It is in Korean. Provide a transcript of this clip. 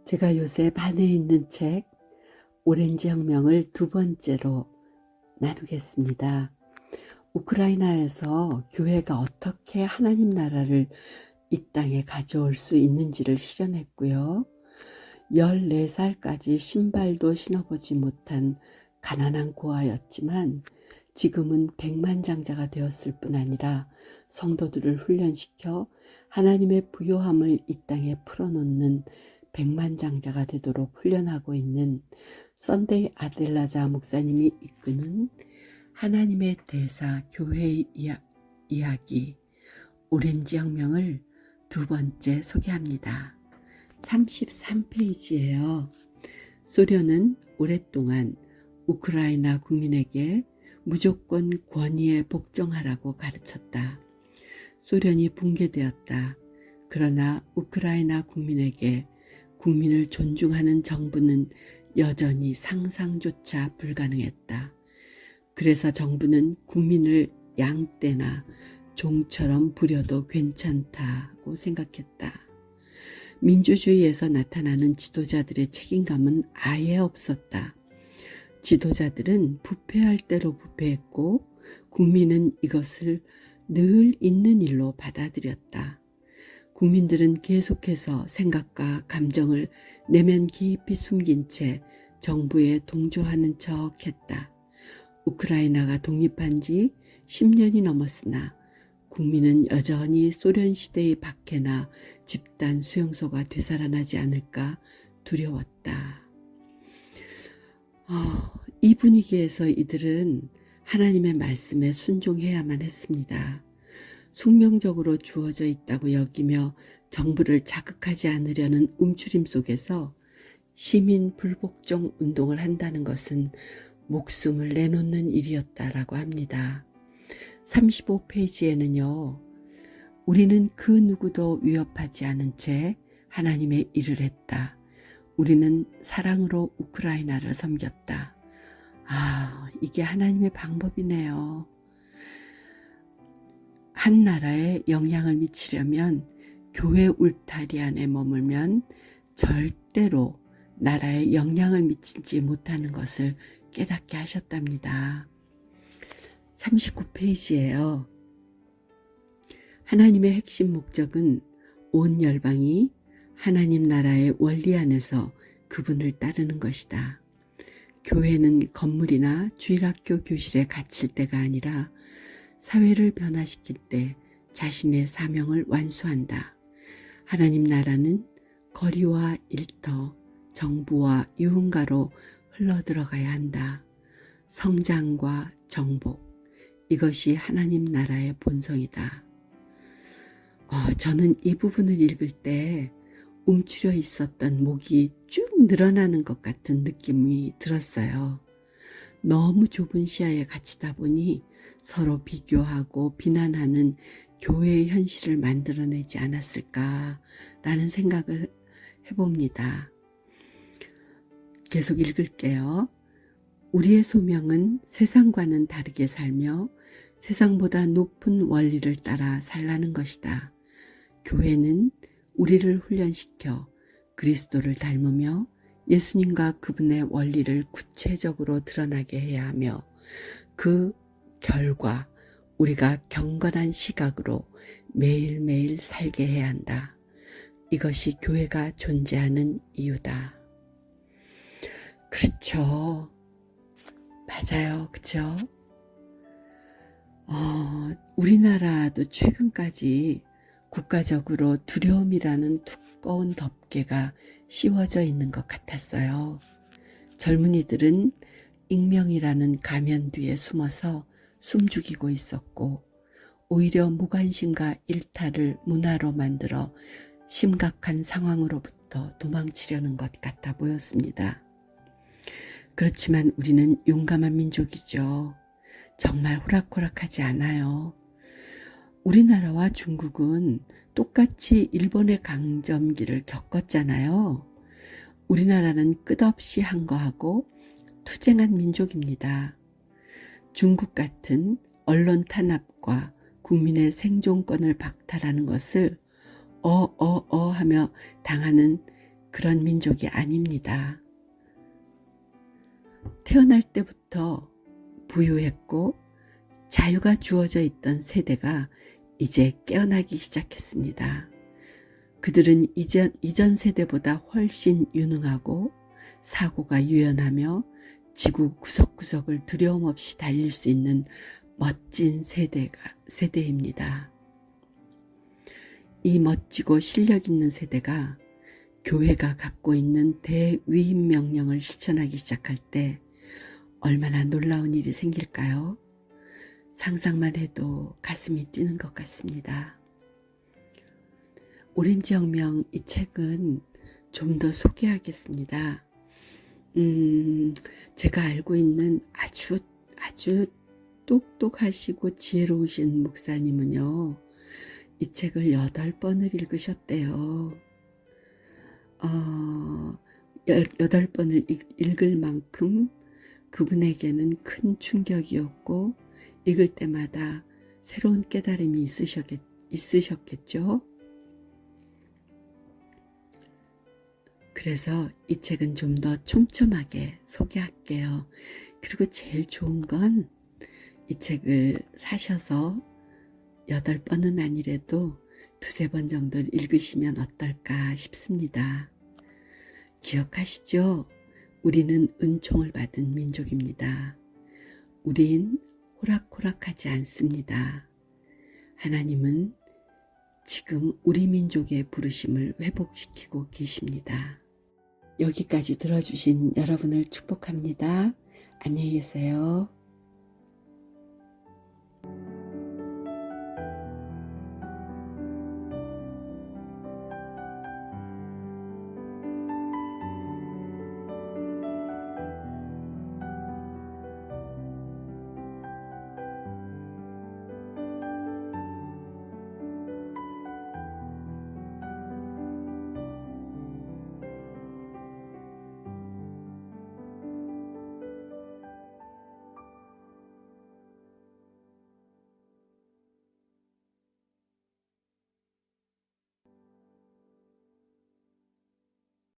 제가 요새 반에 있는 책 오렌지 혁명을 두 번째로 나누겠습니다. 우크라이나에서 교회가 어떻게 하나님 나라를 이 땅에 가져올 수 있는지를 실현했고요. 14살까지 신발도 신어보지 못한 가난한 고아였지만 지금은 백만장자가 되었을 뿐 아니라 성도들을 훈련시켜 하나님의 부요함을 이 땅에 풀어놓는 백만장자가 되도록 훈련하고 있는 썬데이 아델라자 목사님이 이끄는 하나님의 대사 교회의 이야기 오렌지 혁명을 두 번째 소개합니다. 33페이지예요. 소련은 오랫동안 우크라이나 국민에게 무조건 권위에 복종하라고 가르쳤다. 소련이 붕괴되었다. 그러나 우크라이나 국민에게 국민을 존중하는 정부는 여전히 상상조차 불가능했다. 그래서 정부는 국민을 양떼나 종처럼 부려도 괜찮다고 생각했다. 민주주의에서 나타나는 지도자들의 책임감은 아예 없었다. 지도자들은 부패할 대로 부패했고 국민은 이것을 늘 있는 일로 받아들였다. 국민들은 계속해서 생각과 감정을 내면 깊이 숨긴 채 정부에 동조하는 척했다. 우크라이나가 독립한 지 10년이 넘었으나 국민은 여전히 소련 시대의 박해나 집단 수용소가 되살아나지 않을까 두려웠다. 이 분위기에서 이들은 하나님의 말씀에 순종해야만 했습니다. 숙명적으로 주어져 있다고 여기며 정부를 자극하지 않으려는 움츠림 속에서 시민 불복종 운동을 한다는 것은 목숨을 내놓는 일이었다라고 합니다. 35페이지에는요. 우리는 그 누구도 위협하지 않은 채 하나님의 일을 했다. 우리는 사랑으로 우크라이나를 섬겼다. 이게 하나님의 방법이네요. 한 나라에 영향을 미치려면 교회 울타리 안에 머물면 절대로 나라에 영향을 미치지 못하는 것을 깨닫게 하셨답니다. 39페이지예요. 하나님의 핵심 목적은 온 열방이 하나님 나라의 원리 안에서 그분을 따르는 것이다. 교회는 건물이나 주일학교 교실에 갇힐 때가 아니라 사회를 변화시킬 때 자신의 사명을 완수한다. 하나님 나라는 거리와 일터, 정부와 유흥가로 흘러들어가야 한다. 성장과 정복, 이것이 하나님 나라의 본성이다. 저는 이 부분을 읽을 때 움츠려 있었던 목이 쭉 늘어나는 것 같은 느낌이 들었어요. 너무 좁은 시야에 갇히다 보니 서로 비교하고 비난하는 교회의 현실을 만들어내지 않았을까라는 생각을 해봅니다. 계속 읽을게요. 우리의 소명은 세상과는 다르게 살며 세상보다 높은 원리를 따라 살라는 것이다. 교회는 우리를 훈련시켜 그리스도를 닮으며 예수님과 그분의 원리를 구체적으로 드러나게 해야 하며 그 결과 우리가 경건한 시각으로 매일매일 살게 해야 한다. 이것이 교회가 존재하는 이유다. 그렇죠. 맞아요. 그렇죠? 우리나라도 최근까지 국가적으로 두려움이라는 두꺼운 덮개가 씌워져 있는 것 같았어요. 젊은이들은 익명이라는 가면 뒤에 숨어서 숨죽이고 있었고 오히려 무관심과 일탈을 문화로 만들어 심각한 상황으로부터 도망치려는 것 같아 보였습니다. 그렇지만 우리는 용감한 민족이죠. 정말 호락호락하지 않아요. 우리나라와 중국은 똑같이 일본의 강점기를 겪었잖아요. 우리나라는 끝없이 항거하고 투쟁한 민족입니다. 중국 같은 언론 탄압과 국민의 생존권을 박탈하는 것을 하며 당하는 그런 민족이 아닙니다. 태어날 때부터 부유했고 자유가 주어져 있던 세대가 이제 깨어나기 시작했습니다. 그들은 이전 세대보다 훨씬 유능하고 사고가 유연하며 지구 구석구석을 두려움 없이 달릴 수 있는 멋진 세대입니다. 이 멋지고 실력 있는 세대가 교회가 갖고 있는 대위임 명령을 실천하기 시작할 때 얼마나 놀라운 일이 생길까요? 상상만 해도 가슴이 뛰는 것 같습니다. 오렌지 혁명 이 책은 좀 더 소개하겠습니다. 제가 알고 있는 아주 똑똑하시고 지혜로우신 목사님은요, 이 책을 8번을 읽으셨대요. 8번을 읽을 만큼 그분에게는 큰 충격이었고, 읽을 때마다 새로운 깨달음이 있으셨겠죠. 그래서 이 책은 좀 더 촘촘하게 소개할게요. 그리고 제일 좋은 건 이 책을 사셔서 8번은 아니래도 2-3번 정도 읽으시면 어떨까 싶습니다. 기억하시죠? 우리는 은총을 받은 민족입니다. 우린 호락호락하지 않습니다. 하나님은 지금 우리 민족의 부르심을 회복시키고 계십니다. 여기까지 들어주신 여러분을 축복합니다. 안녕히 계세요.